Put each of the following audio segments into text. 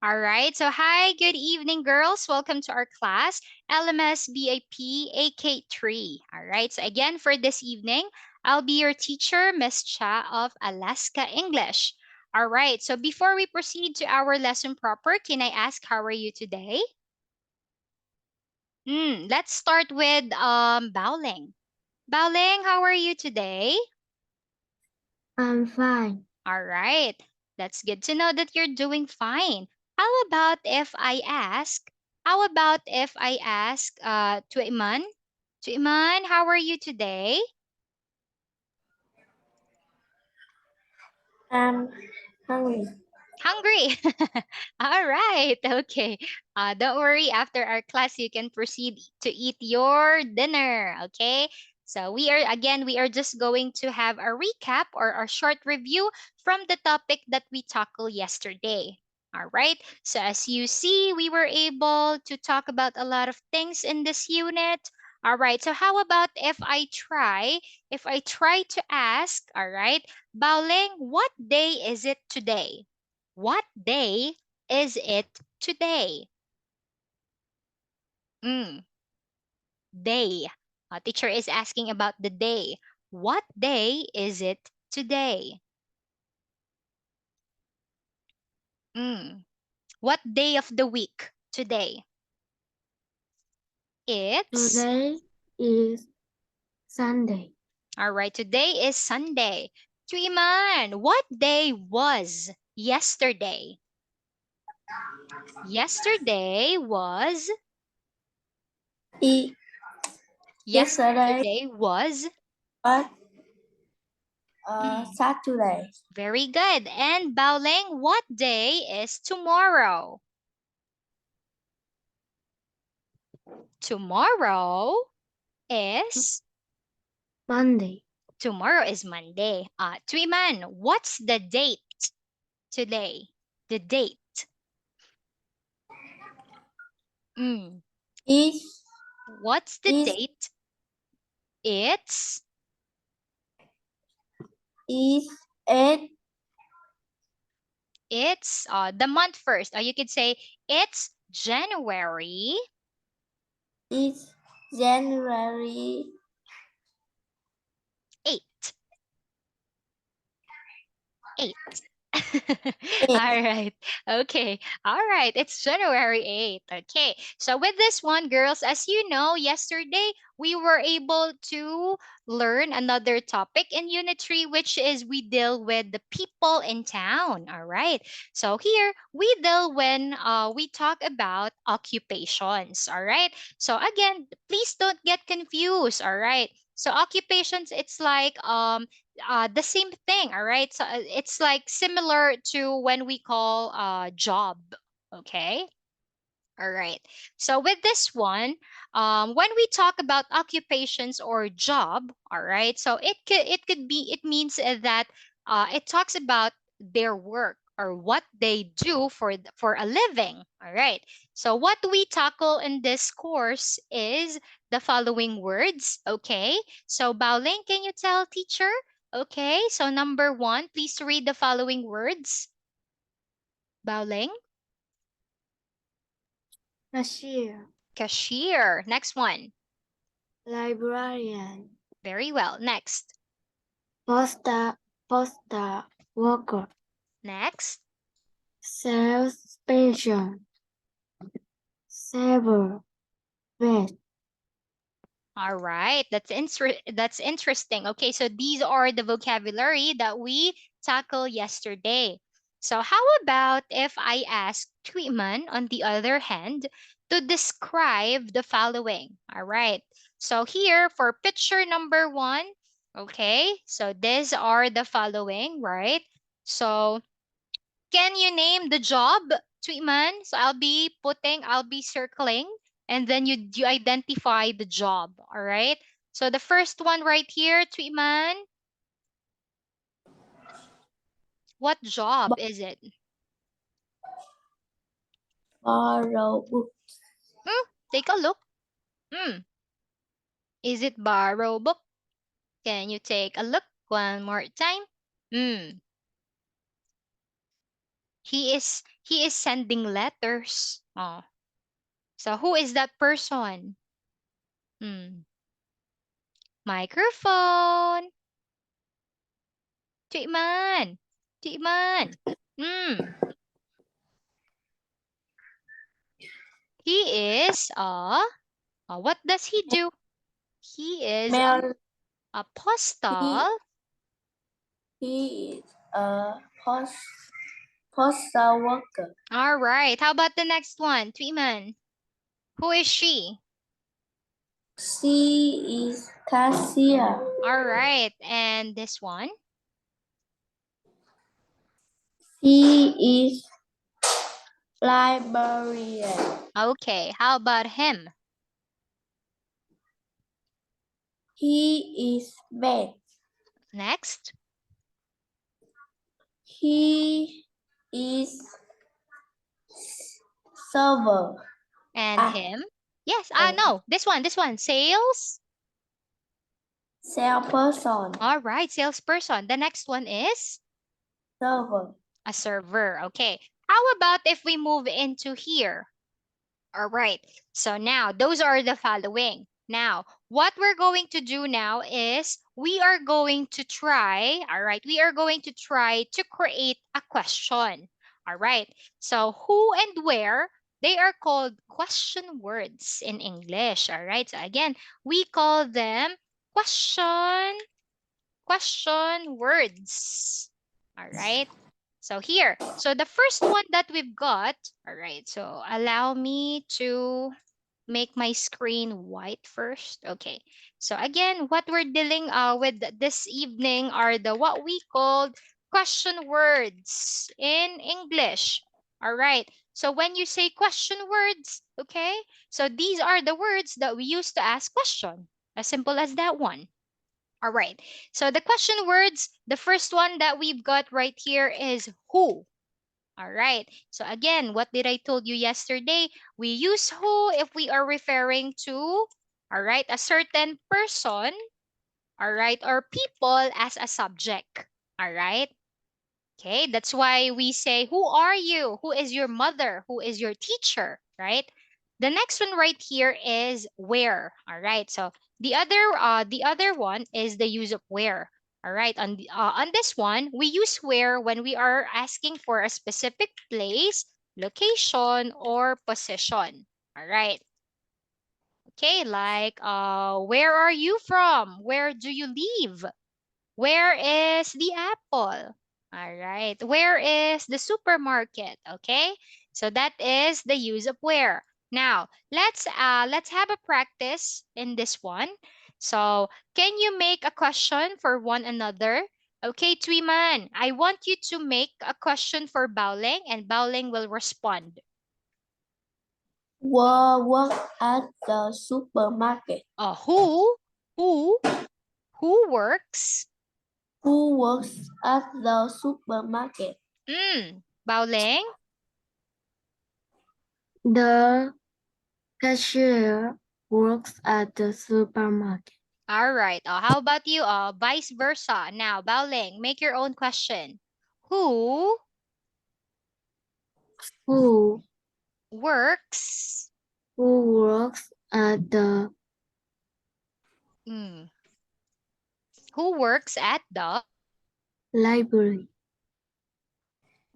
All right. So, hi, good evening, girls. Welcome to our class, LMS BIP AK3. All right. So, again, for this evening, I'll be your teacher, Miss Cha of Alaska English. All right. So, before we proceed to our lesson proper, can I ask, how are you today? Let's start with Baoling. Baoling, how are you today? I'm fine. All right. That's good to know that you're doing fine. How about if I ask Tuiman? Tuiman, how are you today? I'm hungry. Hungry. All right. Okay. Don't worry. After our class, you can proceed to eat your dinner. Okay. So we are just going to have a recap or a short review from the topic that we tackled yesterday. All right. So as you see, we were able to talk about a lot of things in this unit. All right. So how about if I try to ask, all right, Baoling, what day is it today? What day is it today? Mm, day. Teacher is asking about the day. What day is it today? Mm, what day of the week today? It's Today is Sunday. all right. Today is Sunday. Tuiman, what day was yesterday? Yesterday was E yesterday yesterday was was mm, Saturday. very good. And Baoling, what day is tomorrow? Tomorrow is Monday. tomorrow is Monday. Tuiman, what's the date today? The date. Mm, Is what's the is date? It's is it it's the month first. You could say it's January is January 8th. 8th. eighth. All right. Okay. All right. It's January 8th. Okay. So, with this one, girls, as you know, yesterday we were able to learn another topic in Unit 3, which is we deal with the people in town. All right. So, here we deal when we talk about occupations. All right. So, again, please don't get confused. All right. So, occupations, it's like the same thing, all right? So it's like similar to when we call job, okay? All right. So with this one, when we talk about occupations or job, all right. So it means that it talks about their work or what they do for a living. All right. So what we tackle in this course is the following words. Okay. So Baoling, can you tell teacher? Okay. So number one, please read the following words. Baoling, Cashier. cashier. Next one. Librarian. Very well. Next. Posta worker. Next. Salesperson. Server. Vet. All right. That's interesting. Okay, so these are the vocabulary that we tackled yesterday. So how about if I ask Tweetman, on the other hand, to describe the following? All right. So here for picture number one, okay, so these are the following, right? So can you name the job, Tweetman? So I'll be circling, and then you identify the job. All right. So the first one right here, Tweetman, what job is it? Borrow book. Take a look. Hmm. Is it borrow book? Can you take a look one more time? Hmm. He is sending letters. Oh. So who is that person? Hmm. Microphone. Chị Man. Chị Man. Hmm. He is what does he do? He is Mel. a postal. He, he is a postal worker. All right. How about the next one? Tweeman. Who is she? She is cashier. All right. And this one? He is librarian. Okay. How about him? He is vet. Next. He is server. And Ah, him? Yes. and No. This one. This one. Sales. salesperson. All right. Salesperson. The next one is Server. a server. Okay. How about if we move into here? All right. So now those are the following. Now, what we're going to do now is we are going to try, all right, we are going to try to create a question. All right. So who and where, they are called question words in English. All right. So again, we call them question words. All right. So here, so the first one that we've got, all right, so allow me to make my screen white first. Okay. So again, what we're dealing with this evening are the what we called question words in English. All right. So when you say question words, okay, so these are the words that we use to ask question. As simple as that one. All right. So the question words, the first one that we've got right here is who. All right. So again, what did I told you yesterday? We use who if we are referring to, all right, a certain person, all right, or people as a subject. All right. Okay, that's why we say, who are you? Who is your mother? Who is your teacher? Right? The next one right here is where. All right. So the other one is the use of where. All right. On this one, we use where when we are asking for a specific place, location, or position. All right. Okay, like where are you from? Where do you live? Where is the apple? All right. Where is the supermarket? Okay. So that is the use of where. Now, let's have a practice in this one. So, can you make a question for one another? Okay, Tweeman, I want you to make a question for Baoling and Baoling will respond. Work at the supermarket. Uh, who who who works? Who works at the supermarket? Baoling? The cashier works at the supermarket. All right. How about you? Vice versa. Now, Baoling, make your own question. Who Who works? works at the Mm, who works at the? library?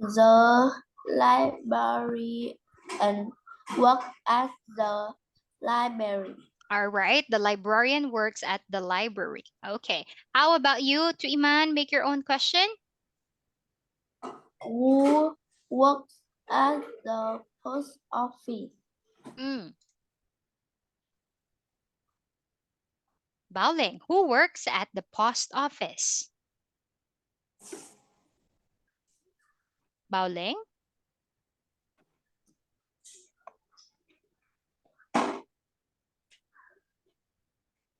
The library and work at the library. All right. The librarian works at the library. Okay. How about you, Tuiman? Make your own question. Who works at the post office? Mm, Baoling, who works at the post office? Baoling?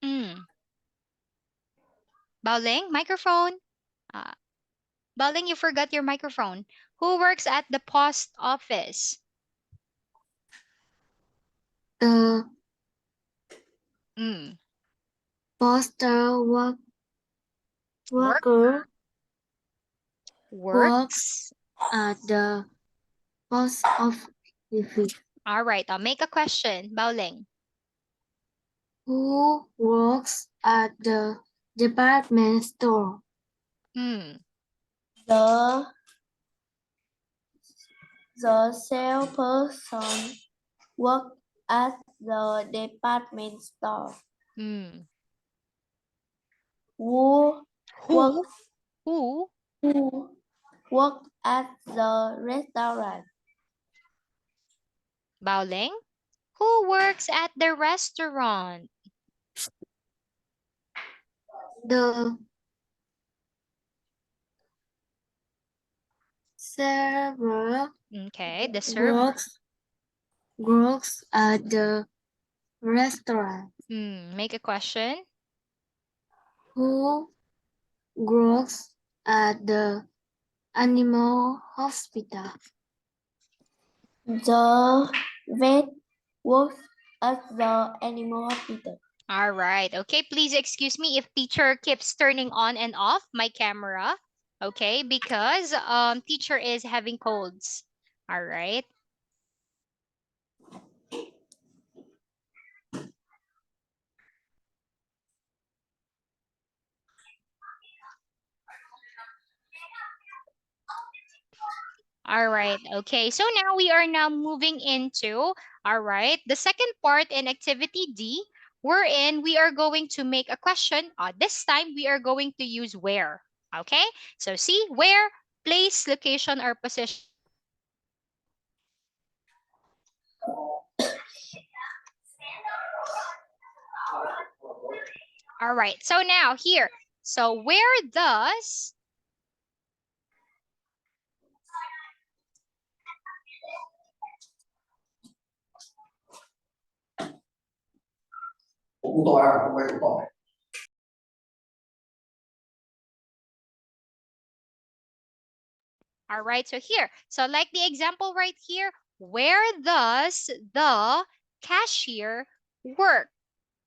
Mm, Baoling, microphone. Uh, Baoling, you forgot your microphone. Who works at the post office? The Mm, postal work worker works works at the post office. All right, I'll make a question. Baoling. Who works at the department store? Hmm. The the salesperson works at the department store. Hmm. Who work Who? Who? who work at the restaurant? Baoling. Who works at the restaurant? The server Okay, the server. works at the restaurant. Make a question. Who works at the animal hospital? The vet works at the animal hospital. All right. Okay, please excuse me if teacher keeps turning on and off my camera. Okay, because teacher is having colds. All right. All right. Okay. So now we are now moving into, all right, the second part in activity D, wherein we are going to make a question. This time we are going to use where. Okay. So see where, place, location, or position. All right. So now here. So where does all right, so here. So like the example right here, where does the cashier work?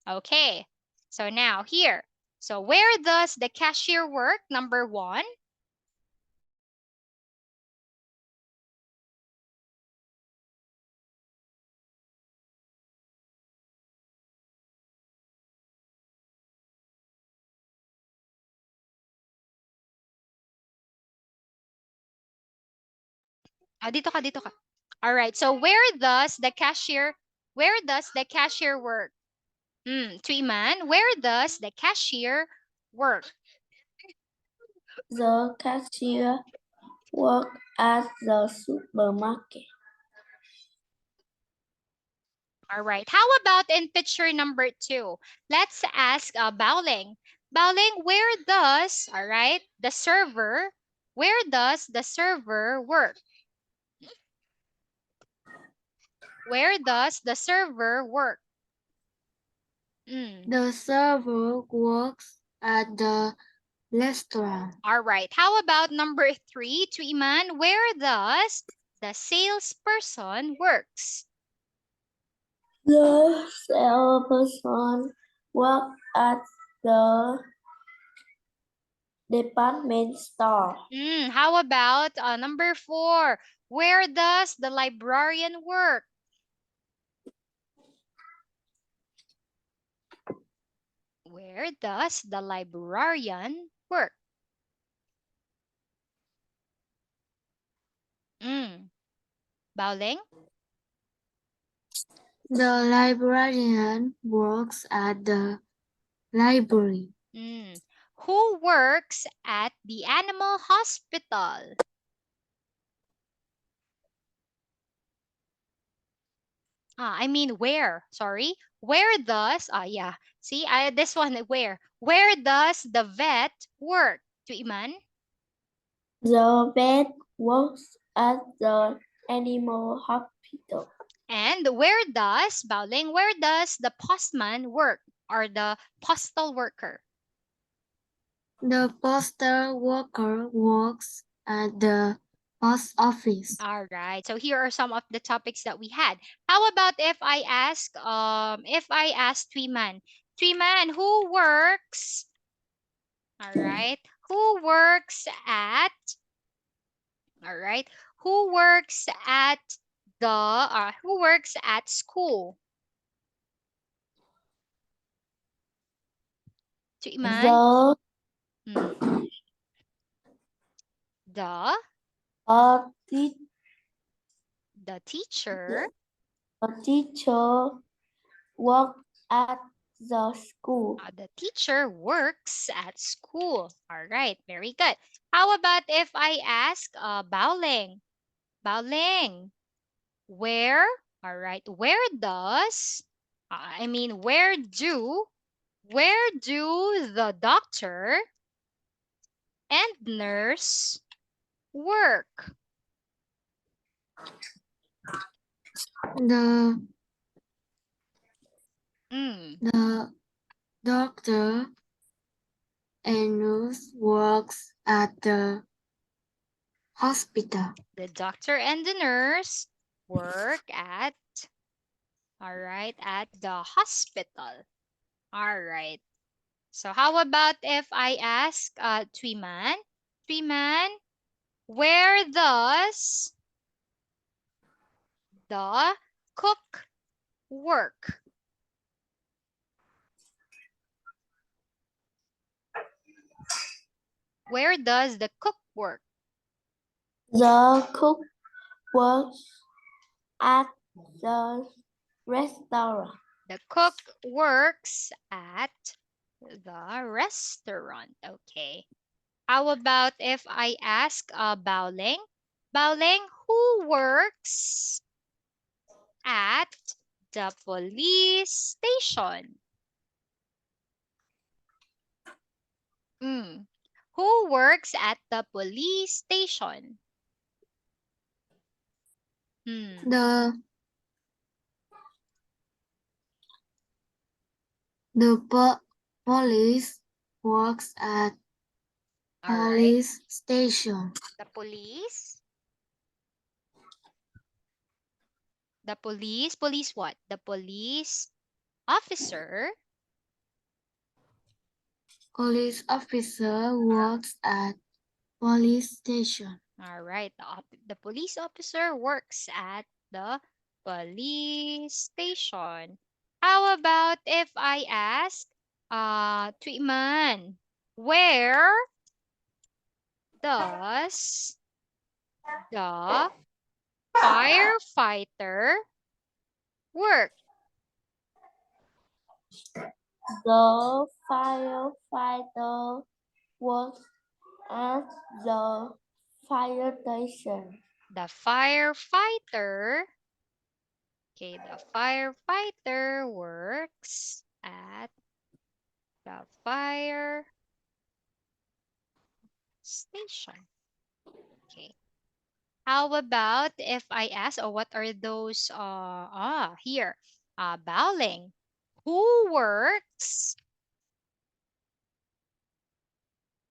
Okay. So now here. So where does the cashier work? Number one. Dito ka, dito ka. All right. So where does the cashier work? Tuiman, where does the cashier work? The cashier works at the supermarket. All right. How about in picture number 2? Let's ask Baoling. Baoling, where does the server work? Where does the server work? The server works at the restaurant. All right. How about number 3, to Iman? Where does the salesperson works? The salesperson works at the department store. How about number 4? Where does the librarian work? Where does the librarian work? Baoling? The librarian works at the library. Who works at the animal hospital? I mean where? Sorry. Where does yeah. See, this one where? Where does the vet work? To Iman? The vet works at the animal hospital. And where does Baoling? Where does the postman work or the postal worker? The postal worker works at the post office. All right. So here are some of the topics that we had. How about if I ask Tweeman? Tweeman, who works? All right. Who works at all right. Who works at who works at school? Iman? The Hmm. The a, te- the teacher. a teacher work at the school. The teacher works at school. All right, very good. How about if I ask Baoling? Baoling, where? All right, where does I mean where do the doctor and nurse work? The Mm, the doctor and nurse works at the hospital. the doctor and the nurse work at all right at the hospital. All right. So how about if I ask Twiman? Twiman, where does the cook work? Where does the cook work? The cook works at the restaurant. The cook works at the restaurant. Okay. How about if I ask Baoling? Baoling, who works at the police station? Mm. Who works at the police station? Hmm. The police works at All right. police station. The police. The police. Police what? The police officer. Police officer works at police station. All right. The police officer works at the police station. How about if I ask Tuiman, where does the firefighter work? The firefighter works at the fire station. The firefighter, okay, the firefighter works at the fire station. Okay. How about if I ask, oh, what are those? Here, Baoling. Who works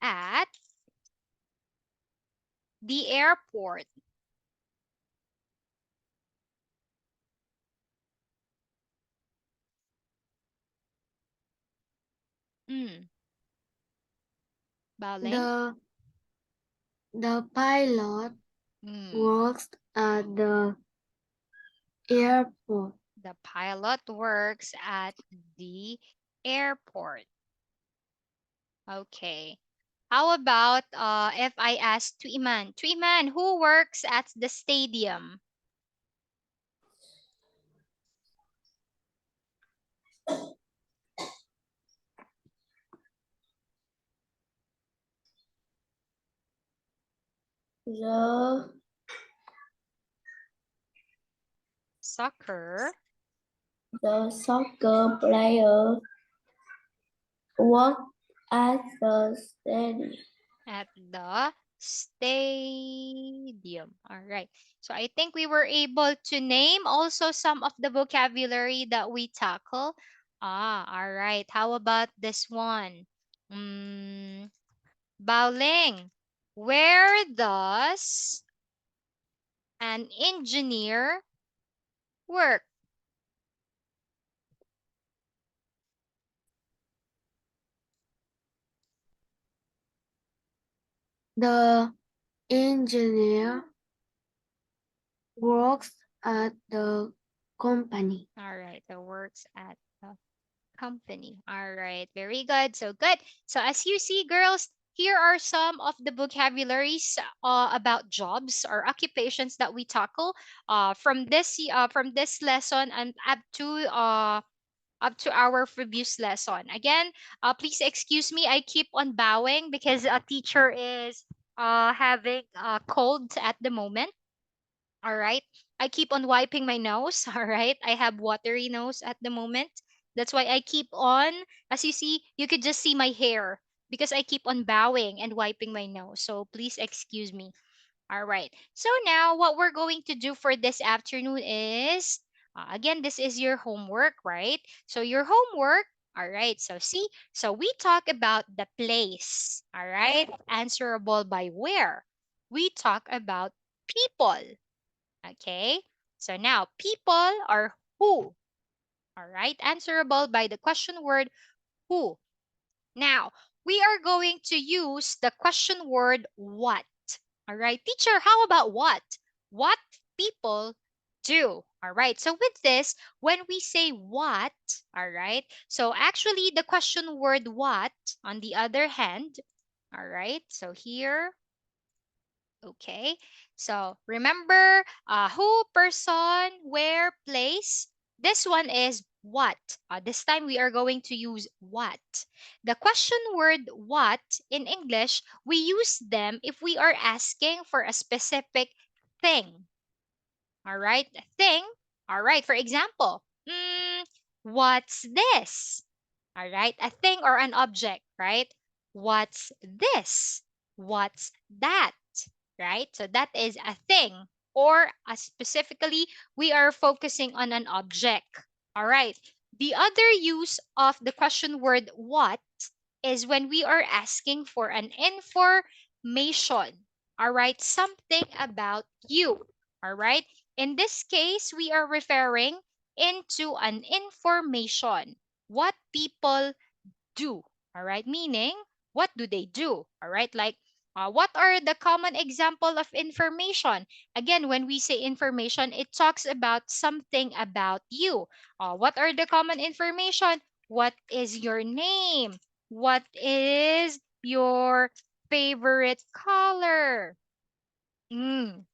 at the airport? Hmm, Baoling? The pilot Hmm, works at the airport. the pilot works at the airport. Okay. How about if I ask Tuiman? Tuiman, who works at the stadium? The Soccer soccer player work at the stadium. at the stadium. All right. So I think we were able to name also some of the vocabulary that we tackle. All right. How about this one? Mm, Baoling, where does an engineer work? The engineer works at the company. All right, the works at the company. All right, very good. So good. So as you see, girls, here are some of the vocabularies about jobs or occupations that we tackle from this lesson and up to our previous lesson. Again, please excuse me. I keep on bowing because a teacher is having a cold at the moment. All right. I keep on wiping my nose. All right. I have watery nose at the moment. That's why I keep on, as you see, you could just see my hair because I keep on bowing and wiping my nose. So please excuse me. All right. So now what we're going to do for this afternoon is, again, this is your homework, right? So your homework, all right. So see, so we talk about the place, all right? Answerable by where. We talk about people, okay? So now people are who, all right? Answerable by the question word who. Now, we are going to use the question word what. All right, teacher, how about what? What people do. All right, so with this, when we say what, all right, so actually the question word what, on the other hand, all right, so here, okay, so remember who, person, where, place. This one is what. This time we are going to use what. The question word what in English, we use them if we are asking for a specific thing. All right, thing. All right, for example, what's this? All right, a thing or an object, right? What's this? What's that? Right? So that is a thing. Or specifically, we are focusing on an object. All right. The other use of the question word what is when we are asking for an information. All right. Something about you. All right. In this case, we are referring into an information. What people do. All right, meaning what do they do? All right, like what are the common example of information? Again, when we say information, it talks about something about you. What are the common information? What is your name? What is your favorite color? Mm,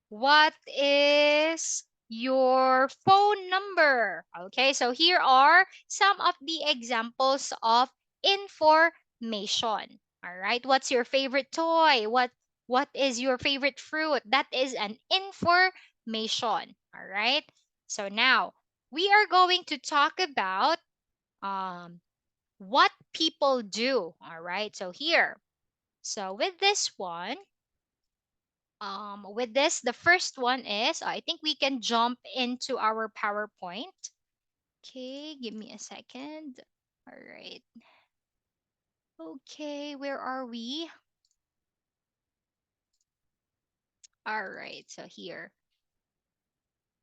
what is your phone number? Okay, so here are some of the examples of information. All right, what's your favorite toy? What is your favorite fruit? That is an information. All right. So now we are going to talk about um, what people do. All right. So here. So with this one, with this, the first one is, I think we can jump into our PowerPoint. Okay, give me a second. All right. Okay, where are we? All right, so here.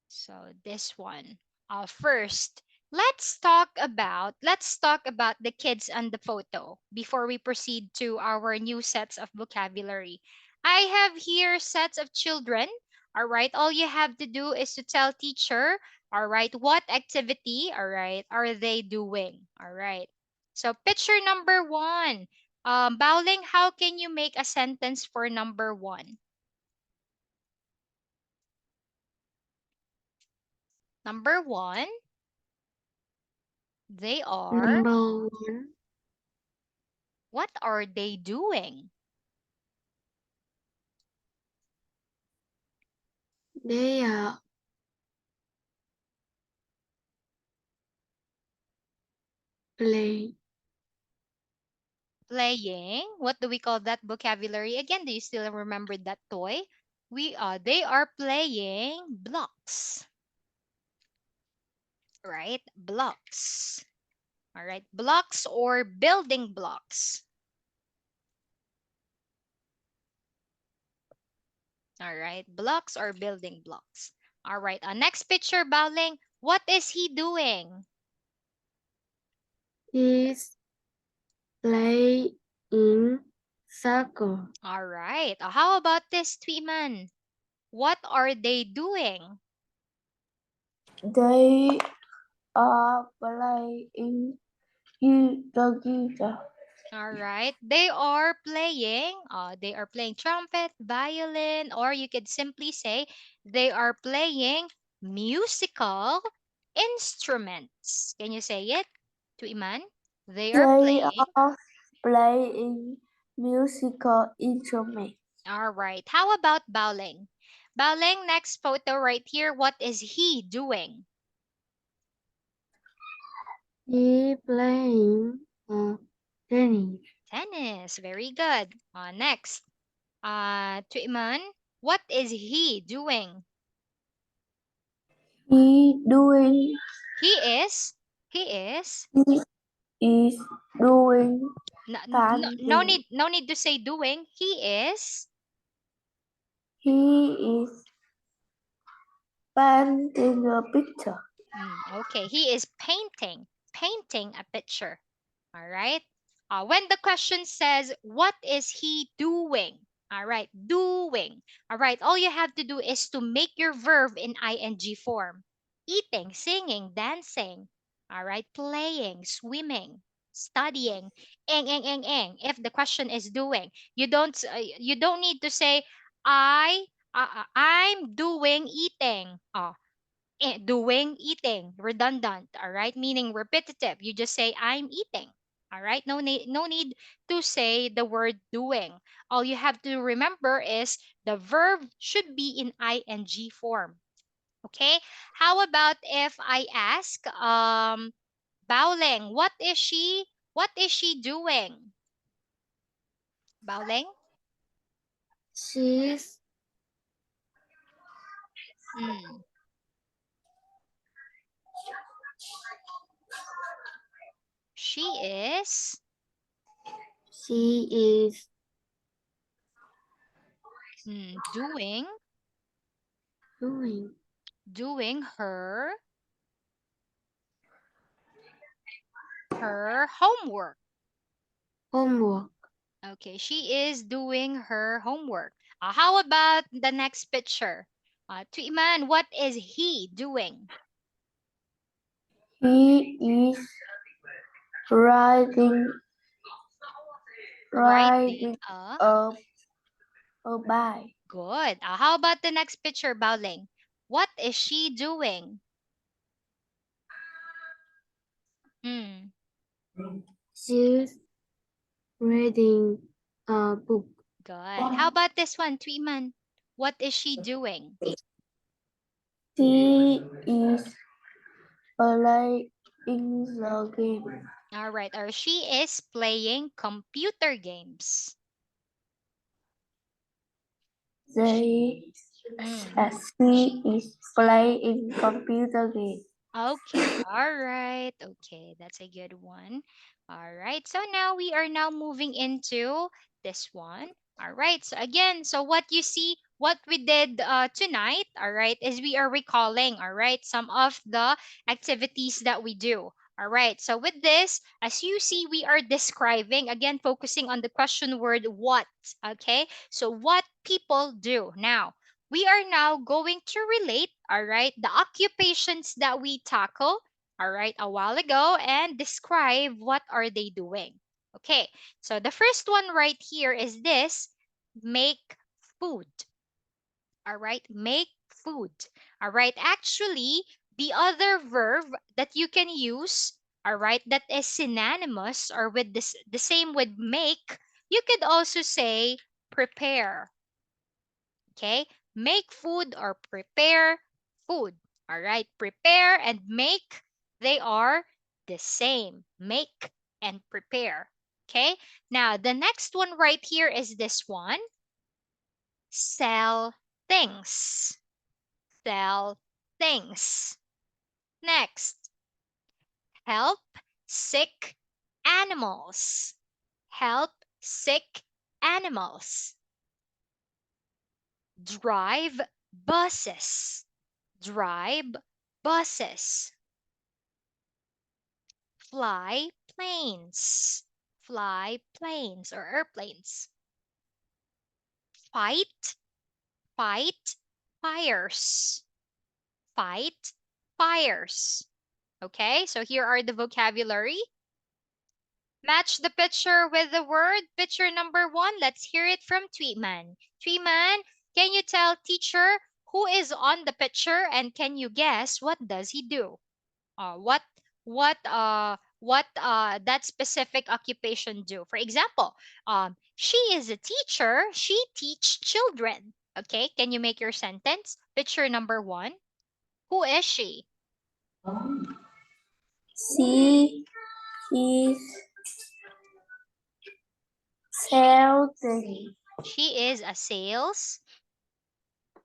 So this one. First, let's talk about the kids and the photo before we proceed to our new sets of vocabulary. I have here sets of children. All right, all you have to do is to tell teacher, all right, what activity, all right, are they doing? All right. So picture number 1. Bowling, how can you make a sentence for number 1? Number 1, they are. Number one, What are they doing? they are play, Playing. What do we call that vocabulary again? Do you still remember that toy? They are playing blocks, right? Blocks. All right. Blocks or building blocks. All right. Blocks or building blocks. All right. Next picture, Baoling. What is he doing? is playing soccer. All right. How about this, Tweeman? What are they doing? They are playing the guitar. All right. They are playing trumpet, violin, or you could simply say they are playing musical instruments. Can you say it to Iman? They are They playing. are playing musical instruments. All right. How about Baoling? Baoling, next photo right here. What is he doing? He playing tennis. Tennis. Very good. Next. To Iman, what is he doing? He doing He is. He is. he is doing No, no, no painting. need no need to say doing. He is. He is painting a picture. Okay, he is painting a picture. All right. When the question says, "What is he doing?" All right, doing. All right, all you have to do is to make your verb in ing form: eating, singing, dancing. All right, playing, swimming, studying. If the question is doing, you don't need to say, I'm doing eating. Doing, eating, redundant, all right, meaning repetitive. You just say I'm eating. All right, no need to say the word doing. All you have to remember is the verb should be in ing form. Okay, how about if I ask Baoling, what is she doing? Baoling? She's mm, she is she is doing doing doing her homework. homework. Okay, she is doing her homework. How about the next picture? To Iman, what is he doing? He is riding Writing. riding a a bike. Good. How about the next picture, Baoling? What is she doing? Hmm, She's reading a book. good. How about this one, to Iman? What is she doing? She is playing the game. All right, or she is playing computer games. They Hmm. she is playing computer game. Okay, all right. Okay, that's a good one. All right, so now we are now moving into this one. All right, so again, so what you see, what we did tonight, all right, is we are recalling, all right, some of the activities that we do. All right, so with this, as you see, we are describing, again, focusing on the question word what, okay? So what people do. Now, we are now going to relate, all right, the occupations that we tackle, all right, a while ago and describe what are they doing. Okay, so the first one right here is this: make food. All right, make food. All right, actually, the other verb that you can use, all right, that is synonymous or with this, the same with make, you could also say prepare. Okay, make food or prepare food. All right, prepare and make, they are the same: make and prepare. Okay, now the next one right here is this one: sell things. Sell things. Next, help sick animals. Help sick animals. Drive buses. Drive buses. Fly planes. Fly planes or airplanes. Fight. Fight fires. Fight, fires. Okay, so here are the vocabulary. Match the picture with the word. Picture number 1. Let's hear it from Tweetman. Tweetman, can you tell teacher who is on the picture and can you guess what does he do? What that specific occupation do? For example, she is a teacher. She teach children. Okay, can you make your sentence? Picture number 1. Who is she? She is selling. She is a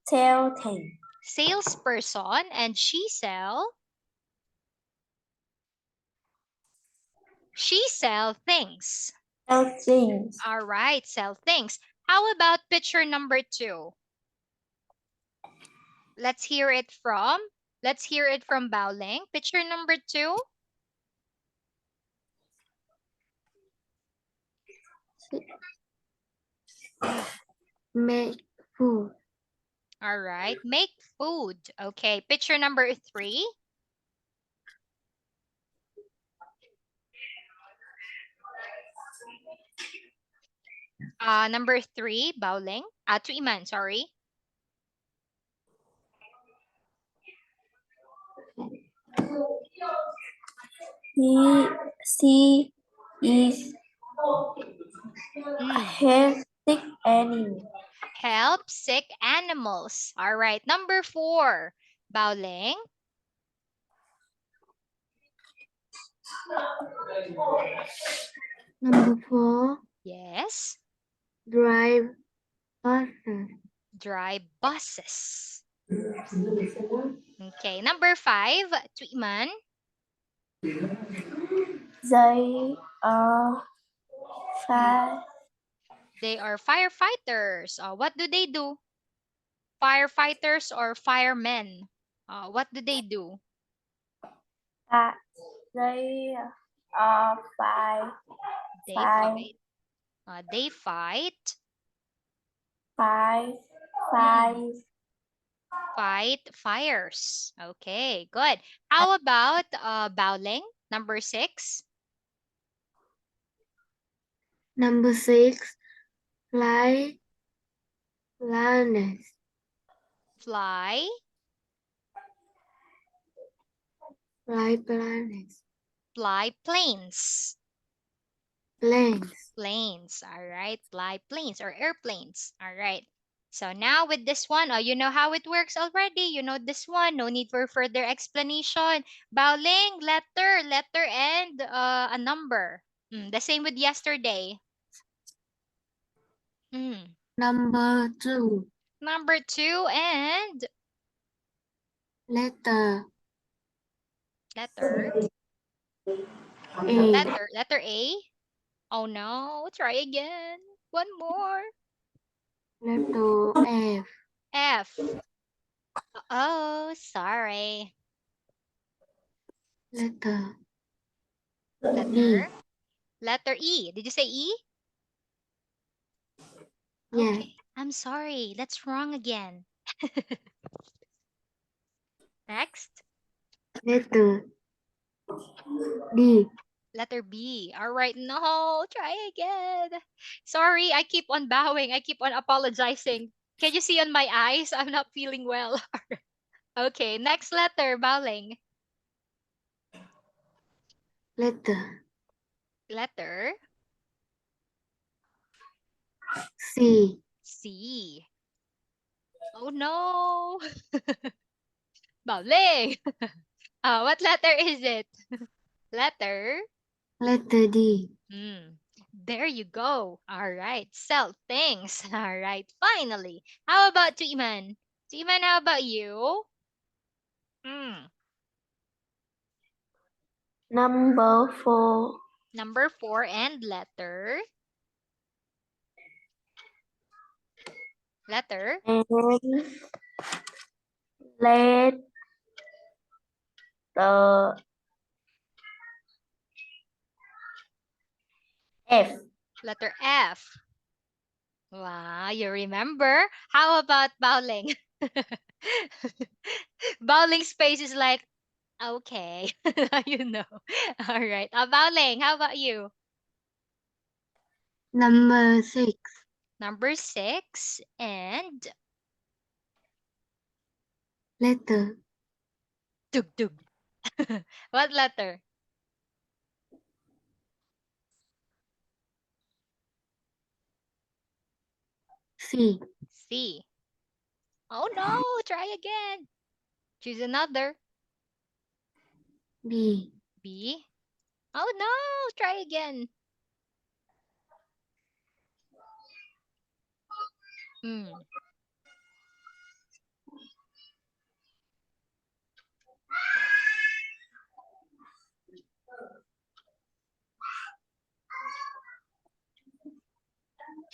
Selling. salesperson and she sell things. Selling. All right, sell things. How about picture number 2? Let's hear it from Baoling. Picture number 2. Mm. Make food. All right, make food. Okay, picture number 3. Number 3, Baoling. Tuiman, sorry. She is Mm. sick animal. Help sick animals. All right, number 4, Baoling. Number 4, Yes, drive buses. drive buses. Okay, number 5, Tuiman. They are fast. They are firefighters. What do they do? Firefighters or firemen? What do they do? They are They five, fight. They fight. five, Mm, five, fight fires. Okay, good. How about Baoling? Number 6. Number 6, fly planes. Fly. Fly planes. Fly planes. Planes. Planes. All right. Fly planes or airplanes. All right. So now with this one, you know how it works already. You know this one. No need for further explanation. Baoling, letter, and a number. The same with yesterday. Mm. Number 2, Number 2 and letter letter. A. Letter A. Oh no. Try again. One more. Letter F. F. Oh, sorry. Letter Letter. D. Letter E. Did you say E? Yes. Okay. I'm sorry. That's wrong again. Next. Letter D. Letter B. All right. No. Try again. Sorry. I keep on bowing. I keep on apologizing. Can you see on my eyes? I'm not feeling well. Okay. Next letter. Bowing. Letter Letter C. C. Oh no. Bowling. What letter is it? Letter. Letter D. There you go. All right. Sell things. All right. Finally. How about Tuiman? Tuiman, how about you? Mm. number 4, Number 4 and letter and let the F. letter F. Wow, you remember? How about Baoling? Bowling's face is like, okay, you know. All right. Bowling, how about you? Number 6. Number 6 and Letter dug dug. What letter? C. C. Oh no, try again. Choose another. B. B. Oh no, try again. Mm.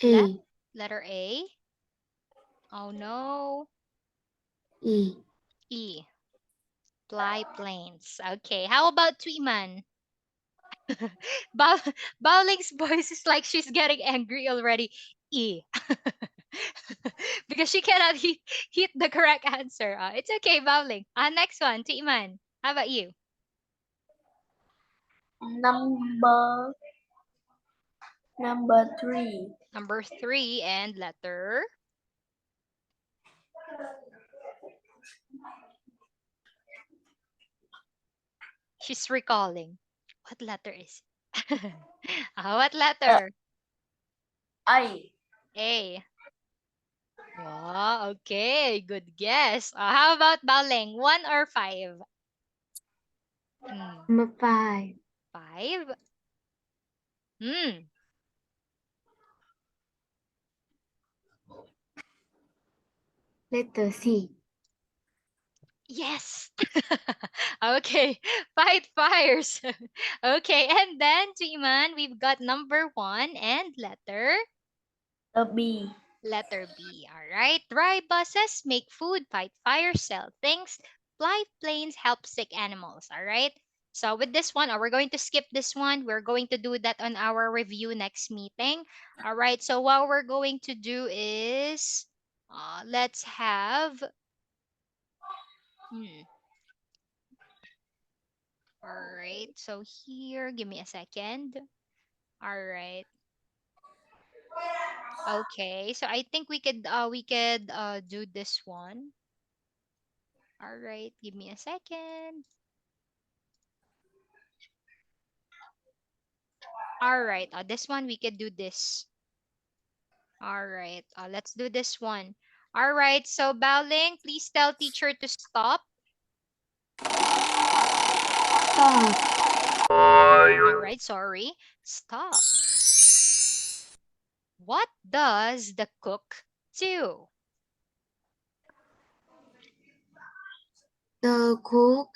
Let A. letter A. Oh no. E. E. Fly planes. Okay. How about Tweeman? Bow- Bowling's voice is like she's getting angry already. E. Because she cannot hit the correct answer. It's okay, Bowling. Next one, Tweeman. How about you? Number number 3. Number 3 and letter. She's recalling. What letter is it? What letter? A. A. Wow, okay, good guess. How about Bowling? 1 or 5? Hmm, Number 5. 5? Hmm, Letter C. yes. Okay, fight fires. Okay, and then Iman, we've got number 1 and letter. The B. Letter B. All right. Drive buses, make food, fight fires, sell things, fly planes, help sick animals. All right. So with this one, we're going to skip this one. We're going to do that on our review next meeting. All right. So what we're going to do is let's have. Hmm, all right. So here, give me a second. All right. Okay. So I think we could do this one. All right. Give me a second. All right. This one we could do this. All right. Let's do this one. All right. So Baoling, please tell teacher to stop. Stop. All right. Sorry. Stop. What does the cook do? The cook.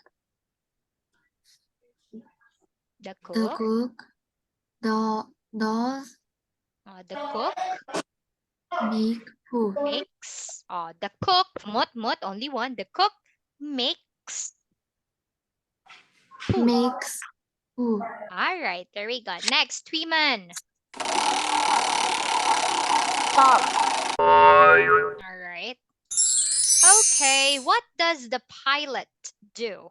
The The cook. cook. Does The cook make food. makes. The cook. Mot only one. The cook makes food. Makes food. All right. There we go. Next, Tweeman. Stop. All right. Okay. What does the pilot do?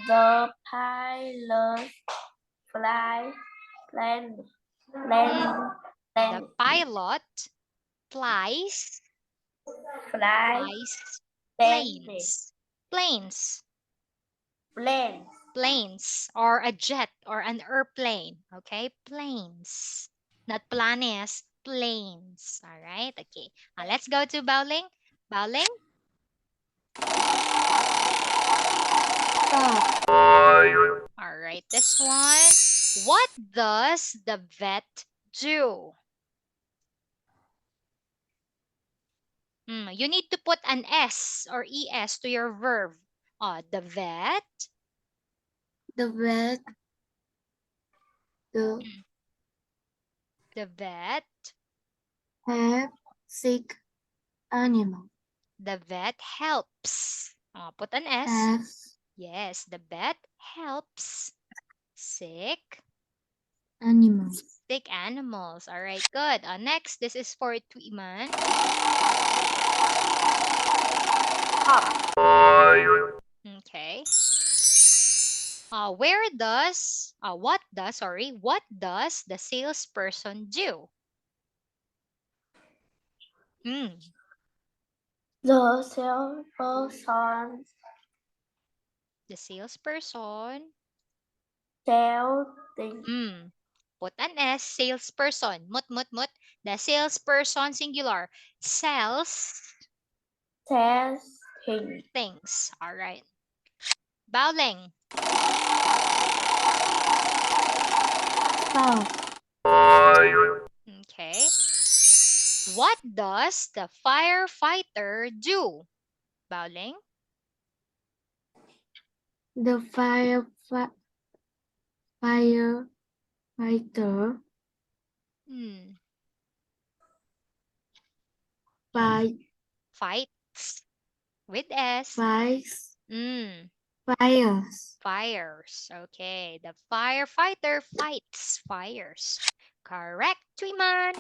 The pilot fly plane Hmm. The plane pilot flies fly flies plane planes plane planes or a jet or an airplane. Okay, planes, not planes, planes. All right. Okay. Let's go to Bowling. Bowling. Stop. All right. This one. What does the vet do? You need to put an S or ES to your verb. The vet. The vet. The mm, The vet. have sick animal. The vet helps. Put an S. Has Yes, the vet helps sick animals. sick animals. All right, good. Next, this is for Tuiman. Up. Okay. Where does what does the salesperson do? Hmm. The salesperson The salesperson. sells things. Hmm. Put an S. Salesperson. Mut mut mut. The salesperson singular sells Sells things. things. All right. Bowling. False. Okay. What does the firefighter do? Bowling. The firefighter Hmm. fight, Fights with S. fights Hmm. fires. Fires. Okay. The firefighter fights fires. Correct, Tweeman.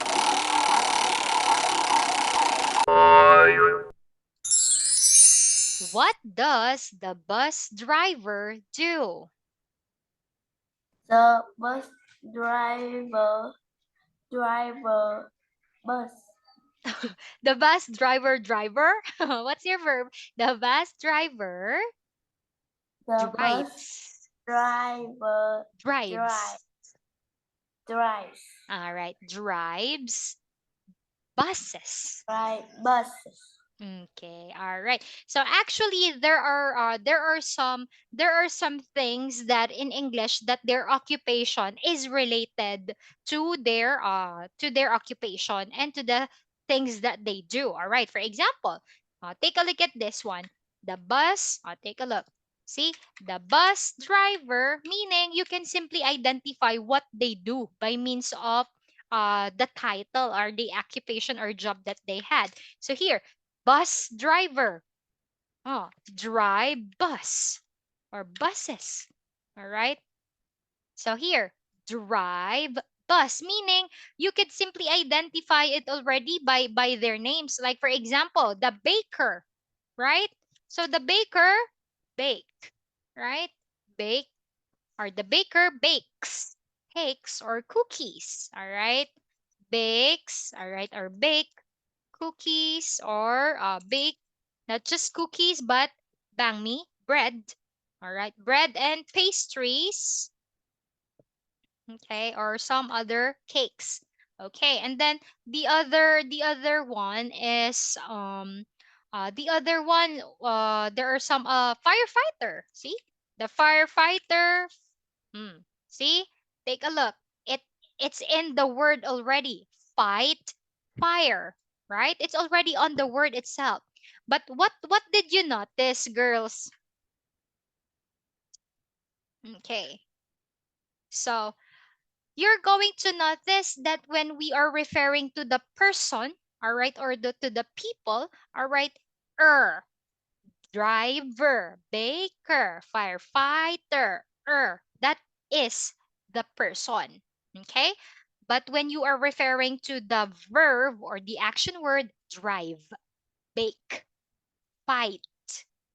What does the bus driver do? The bus driver bus The bus driver. What's your verb? The bus driver the bus drives. driver drive Drives. drives All right. Drives buses. buses. Okay, all right. So actually there are some things that in English that their occupation is related to their occupation and to the things that they do. All right. For example, take a look at this one. The bus, take a look. See, the bus driver, meaning you can simply identify what they do by means of the title or the occupation or job that they had. So here, bus driver. Oh, drive bus or buses. All right. So here, drive bus, meaning you could simply identify it already by their names. Like for example, the baker, right? So the baker bake, right? Bake or the baker bakes cakes or cookies. All right. Bakes, all right, or bake cookies or bake not just cookies but bang me bread, all right, bread and pastries, okay, or some other cakes. Okay, and then the other one is the other one there are some firefighter. See, the firefighter. See, take a look. It's in the word already. Fight fire, right? It's already on the word itself. But what did you notice, girls? Okay. So, you're going to notice that when we are referring to the person, all right, or to the people, all right, driver, baker, firefighter, that is the person. Okay? But when you are referring to the verb or the action word, drive, bake, fight,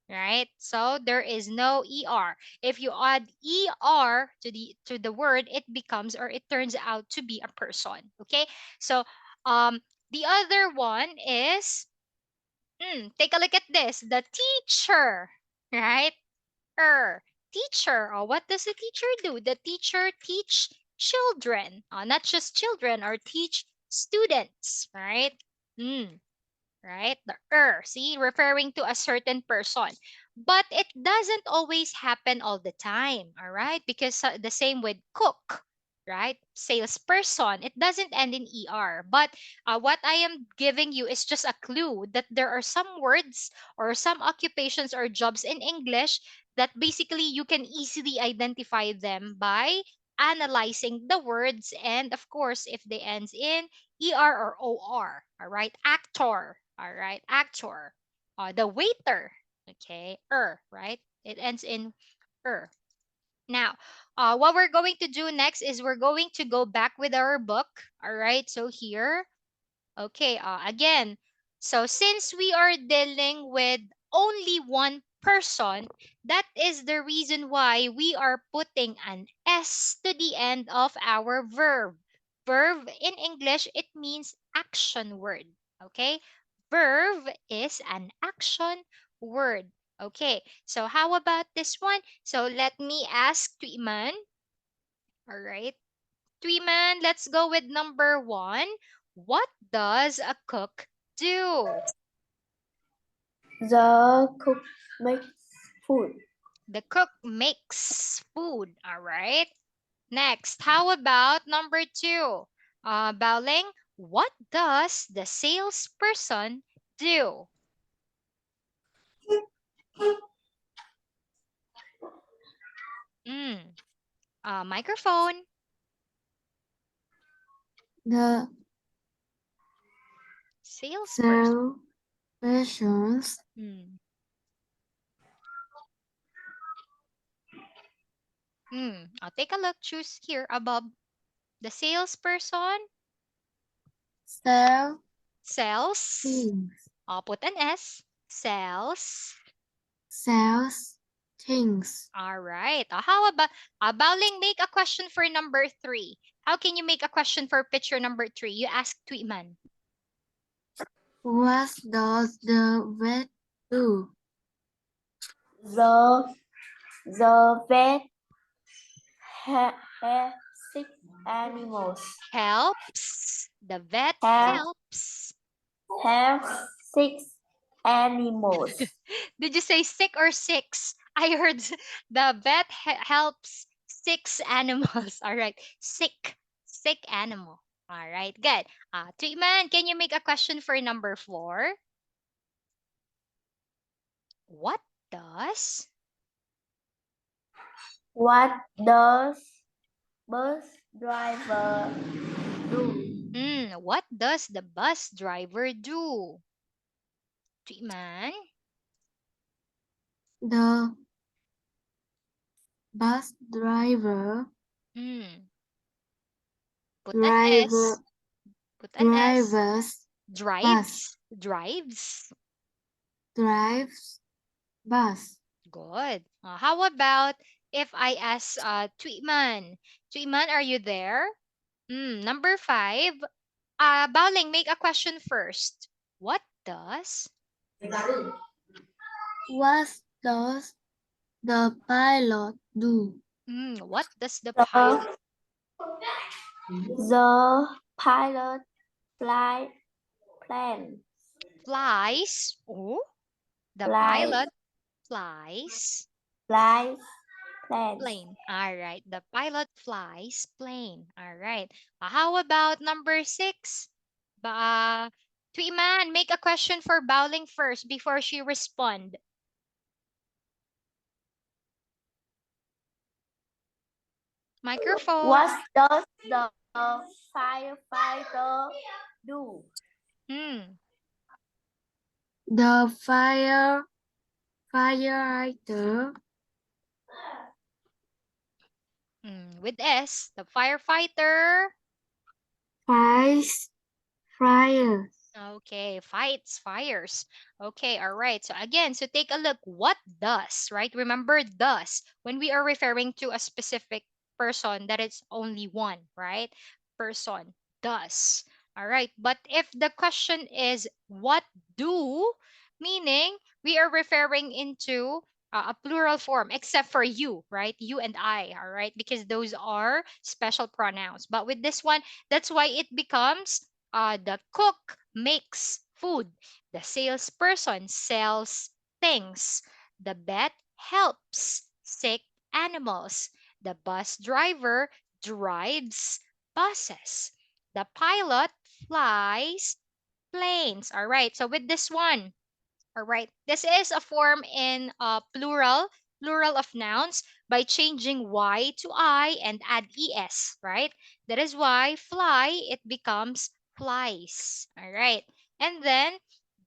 right? So there is no er. If you add er to the word, it becomes or it turns out to be a person. Okay? So um the other one is take a look at this. The teacher, right? Teacher. Oh, what does a teacher do? The teacher teach children, not just children, or teach students, right? Mm, right? The see, referring to a certain person. But it doesn't always happen all the time, all right? Because the same with cook, right? Salesperson, it doesn't end in er. But what I am giving you is just a clue that there are some words or some occupations or jobs in English that basically you can easily identify them by analyzing the words, and of course if they ends in er or or. All right, actor. All right, actor. The waiter. Okay, right? It ends in er. Now, what we're going to do next is we're going to go back with our book. All right, so here, okay, again, so since we are dealing with only one person, that is the reason why we are putting an S to the end of our verb. Verb in English, it means action word. Okay? Verb is an action word. Okay, so how about this one? So let me ask Tuiman. All right. Tuiman, let's go with number one. What does a cook do? The cook makes food. The cook makes food. All right. Next, how about number two? Bowling, what does the salesperson do? Mm, microphone. The Salesperson. cell persons Mm, I'll take a look. Choose here above. The salesperson sell sells. things, I'll put an S. Sells. sells things. All right. How about Bowling, make a question for number three. How can you make a question for picture number three? You ask Tweetman. What does the vet do? The vet has six animals. Helps. The vet Have helps. have six animals. Did you say sick or six? I heard the vet helps six animals. All right. Sick. Sick animal. All right. Good. Tweetman, can you make a question for number four? What does What does bus driver do? what does the bus driver do? Tweetman. The bus driver Mm, put an S. driver Put an S. drivers bus Drives. drives bus. Good. How about if I ask Tweetman? Tweetman, are you there? Number five. Baoling, make a question first. What does? What does the pilot do? What does the pilot The, the pilot fly plane flies? Oh, the fly pilot flies flies planes. plane. All right. The pilot flies plane. All right. How about number six? Tweetman, make a question for Bowling first before she respond. Microphone. What does the firefighter do? Hmm. The firefighter With S, the firefighter. fights fires. Okay, fights fires. Okay, all right. So again, so take a look. What does, right? Remember does when we are referring to a specific person that is only one, right? Person does. All right. But if the question is what do, meaning we are referring into a plural form, except for you, right? You and I, all right? Because those are special pronouns. But with this one, that's why it becomes the cook makes food. The salesperson sells things. The vet helps sick animals. The bus driver drives buses. The pilot flies planes. All right. So with this one, all right. This is a form in plural of nouns by changing y to I and add es, right? That is why fly, it becomes flies. All right. And then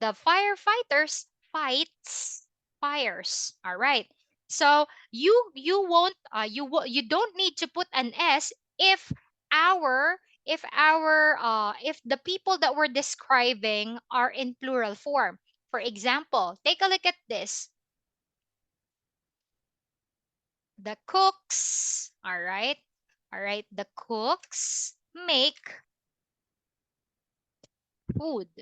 the firefighters fights fires. All right. So you won't you don't need to put an s our if the people that we're describing are in plural form. For example, take a look at this. The cooks, all right, the cooks make food,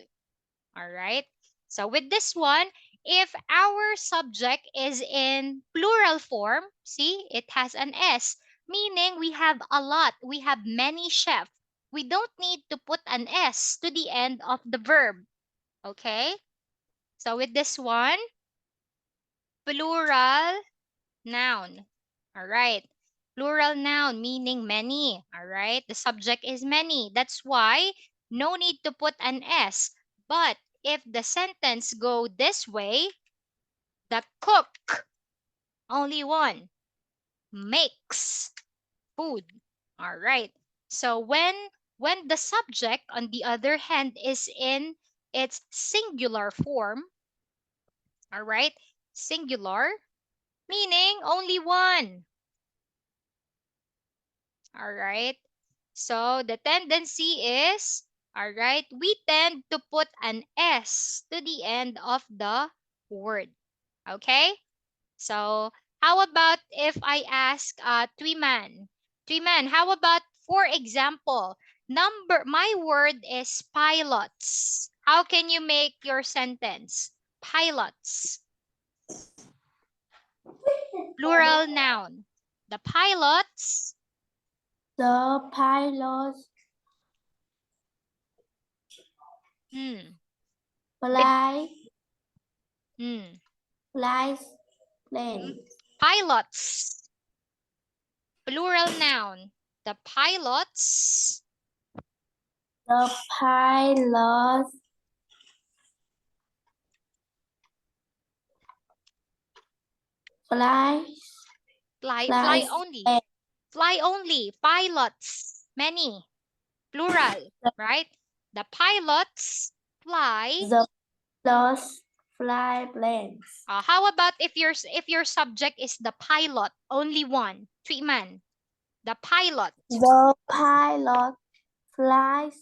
all right. So with this one, if our subject is in plural form, see, it has an S, meaning we have a lot, we have many chefs. We don't need to put an S to the end of the verb, okay? So with this one, plural noun. All right. Plural noun meaning many. All right. The subject is many. That's why no need to put an S. But if the sentence go this way, the cook, only one, makes food. All right. So when the subject on the other hand is in its singular form, all right? Singular meaning only one. All right. So the tendency is, all right, we tend to put an S to the end of the word. Okay? So how about if I ask Twiman? Twiman, how about, for example, my word is pilots. How can you make your sentence? Pilots. Plural noun. The pilots. The pilots Hmm. With fly hmm. flies plane. Pilots. Plural noun. The pilots. The pilots fly Fly flies only. plane. Fly only. Pilots. Many. Plural. Right? The pilots fly. The pilots fly planes. How about if your subject is the pilot, only one, man. The pilot. The pilot flies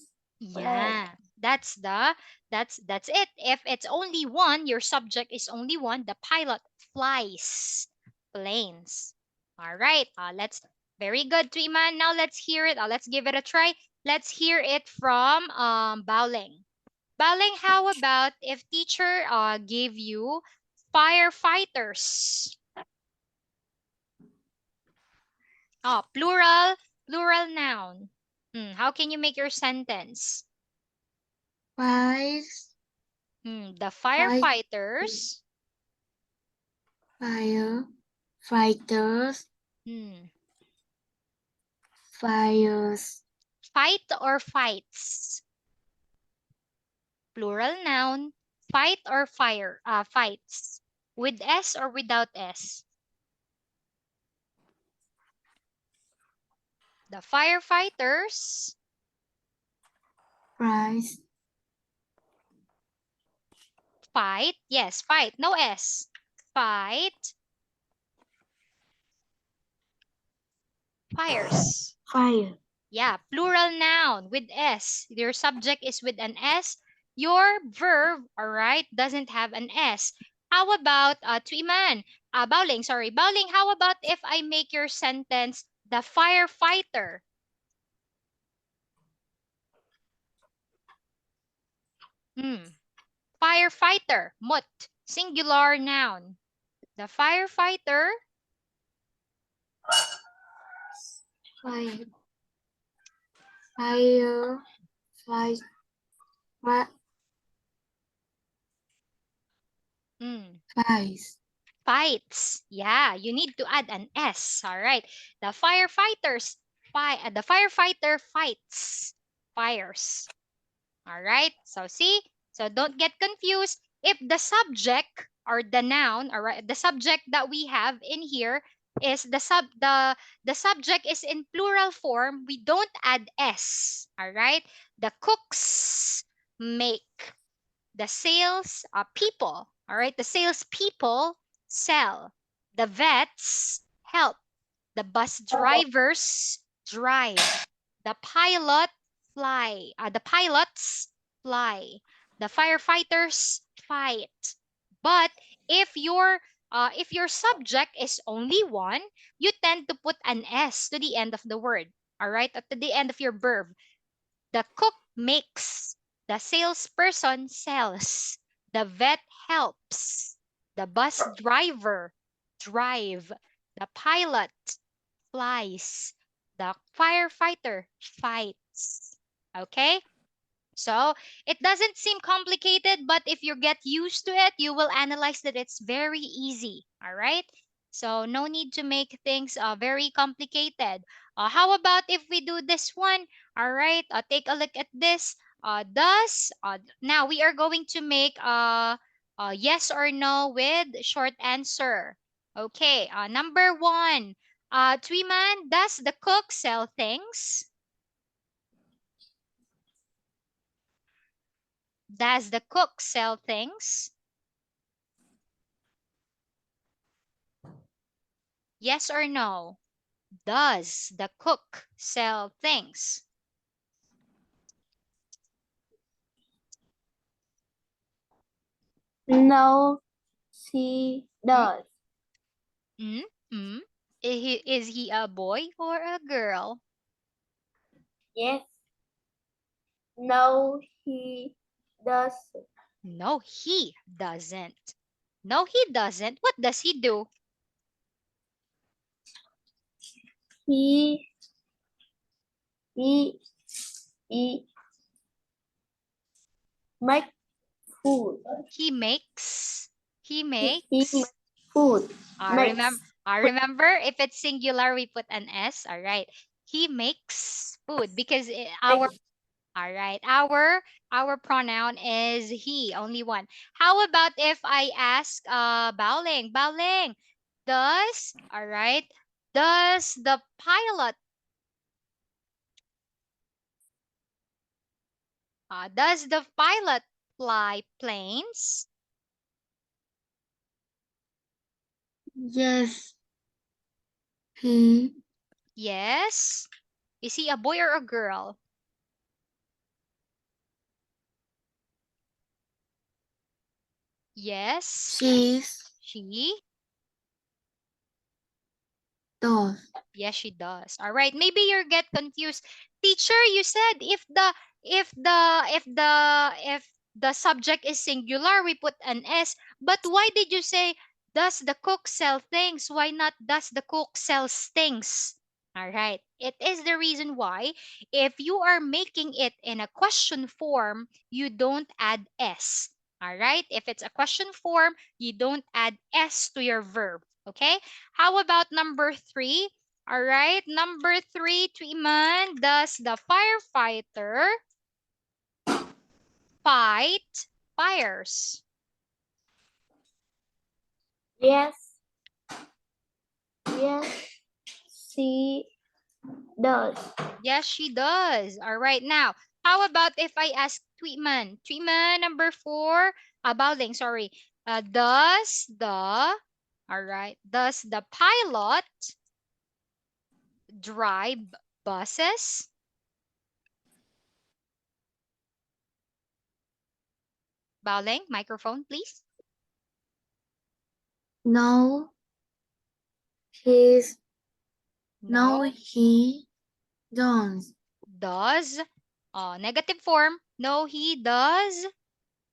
plane. Yeah, that's it. If it's only one, your subject is only one, the pilot flies planes. All right. Let's very good, Tuiman. Now let's hear it. Let's give it a try. Let's hear it from Baoling. Baoling, how about if teacher gave you firefighters? Plural noun. How can you make your sentence? Five, The five, firefighters. fire, fighters, Hmm. fires, Fight or fights? Plural noun. Fight or fire? Fights. With S or without S? The firefighters. fries, Fight. Yes, fight. No S. Fight. Fires. fire, Yeah, plural noun with S. Your subject is with an S. Your verb, all right, doesn't have an S. How about Tuiman? Baoling, sorry. Baoling, how about if I make your sentence the firefighter? Firefighter, mut, singular noun. The firefighter, fire, fire, fire, fire, mm, fires, fights. Yeah, you need to add an S. All right. The firefighters, the firefighter fights fires. All right. So see, so don't get confused. If the subject or the noun, all right, the subject that we have in here is the subject is in plural form, we don't add S. All right. The cooks make. The sales people, all right, the sales people sell. The vets help. The bus drivers drive. The pilot fly. The pilots fly. The firefighters fight. But if your subject is only one, you tend to put an S to the end of the word. All right, at the end of your verb. The cook makes. The salesperson sells. The vet helps. The bus driver drive. The pilot flies. The firefighter fights. Okay? So it doesn't seem complicated, but if you get used to it, you will analyze that it's very easy. All right. So no need to make things very complicated. How about if we do this one? All right. Take a look at this. Now we are going to make yes or no with short answer. Okay. Number one. Twiman, does the cook sell things? Does the cook sell things? Yes or no? Does the cook sell things? No, she Hmm? does. Mm? Mm? Is he a boy or a girl? Yes. No, he does. No, he doesn't. No, he doesn't. What does he do? He he he make food. He makes. He He makes. makes food. Remember, Makes. remember if it's singular, we put an S. All right. He makes food because our Makes. all right. Our pronoun is he, only one. How about if I ask Baoling? Baoling, all right, does the pilot fly planes? Yes. He, Yes. Is he a boy or a girl? Yes. she's, She? does. Yes, she does. All right. Maybe you get confused. Teacher, you said if the subject is singular, we put an S. But why did you say does the cook sell things? Why not does the cook sells things? All right. It is the reason why if you are making it in a question form, you don't add S. All right? If it's a question form, you don't add S to your verb. Okay? How about number 3? All right, number 3, Tuiman, does the firefighter fight fires? Yes. Yes. She does. Yes, she does. All right, now, how about if I ask Tuiman? Tuiman, number 4, Baoling, sorry. Does the pilot drive buses? Baoling, microphone, please. No, he's, no, No. he don't. Does, negative form. No, he does.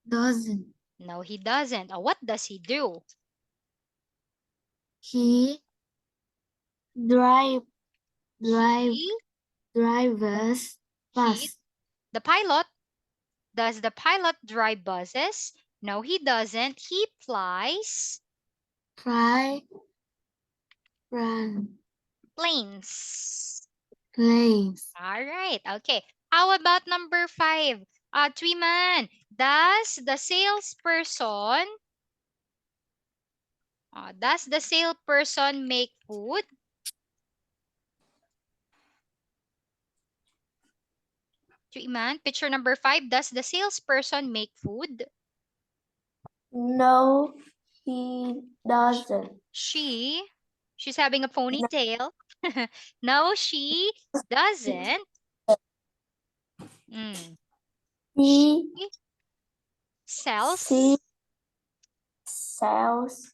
Doesn't. No, he doesn't. What does he do? He drive, drive, He, drivers he, bus. the pilot. Does the pilot drive buses? No, he doesn't. He flies Fly, run, planes. planes. All right. Okay. How about number 5? Tweeman, does the salesperson make food? Tweeman, picture number 5. Does the salesperson make food? No, he doesn't. She's having a ponytail. No, she doesn't. Mm. She He, she sells sells,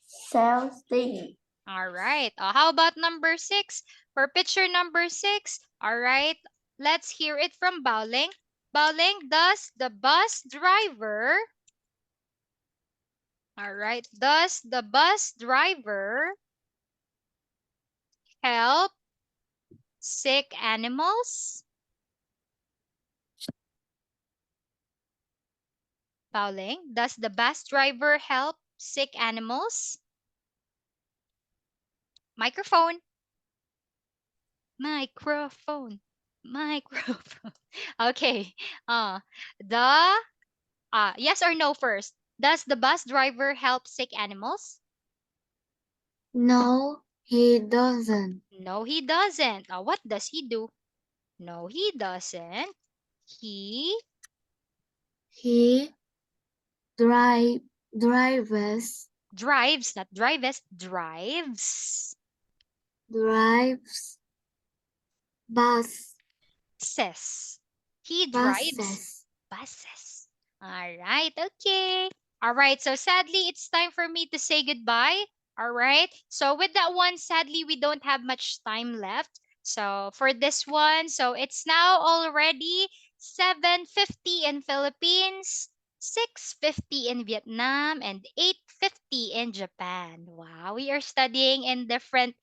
sells thing. All right. How about number 6? For picture number 6, all right, let's hear it from Baoling. Baoling, does the bus driver, all right, does the bus driver help sick animals? Baoling, does the bus driver help sick animals? Microphone. Microphone. Microphone. Okay. The yes or no first. Does the bus driver help sick animals? No, he doesn't. No, he doesn't. What does he do? No, he doesn't. He He drives drives, not drives, drives. drives bus Says. He drives buses. buses. All right, okay. All right, so sadly, it's time for me to say goodbye. All right, so with that one, sadly, we don't have much time left. So for this one, so it's now already 7:50 in Philippines, 6:50 in Vietnam, and 8:50 in Japan. Wow, we are studying in different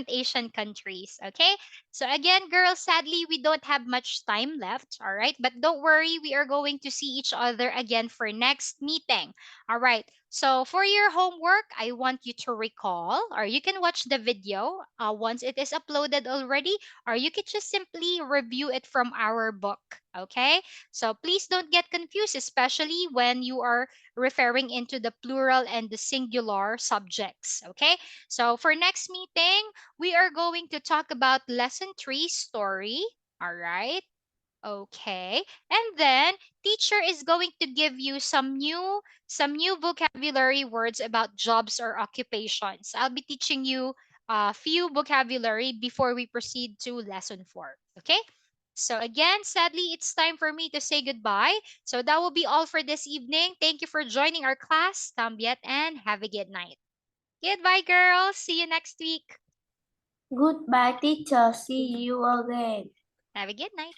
Asian countries. Okay, so again, girls, sadly, we don't have much time left. All right. But don't worry, we are going to see each other again for next meeting. All right. So for your homework, I want you to recall, or you can watch the video once it is uploaded already, or you can just simply review it from our book. Okay. So please don't get confused, especially when you are referring into the plural and the singular subjects. Okay. So for next meeting, we are going to talk about lesson 3 story. All right. Okay. And then teacher is going to give you some new vocabulary words about jobs or occupations. I'll be teaching you a few vocabulary before we proceed to lesson 4. Okay? So again, sadly, it's time for me to say goodbye. So that will be all for this evening. Thank you for joining our class. Tambiet and have a good night. Goodbye, girls. See you next week. Goodbye, teacher. See you again. Have a good night.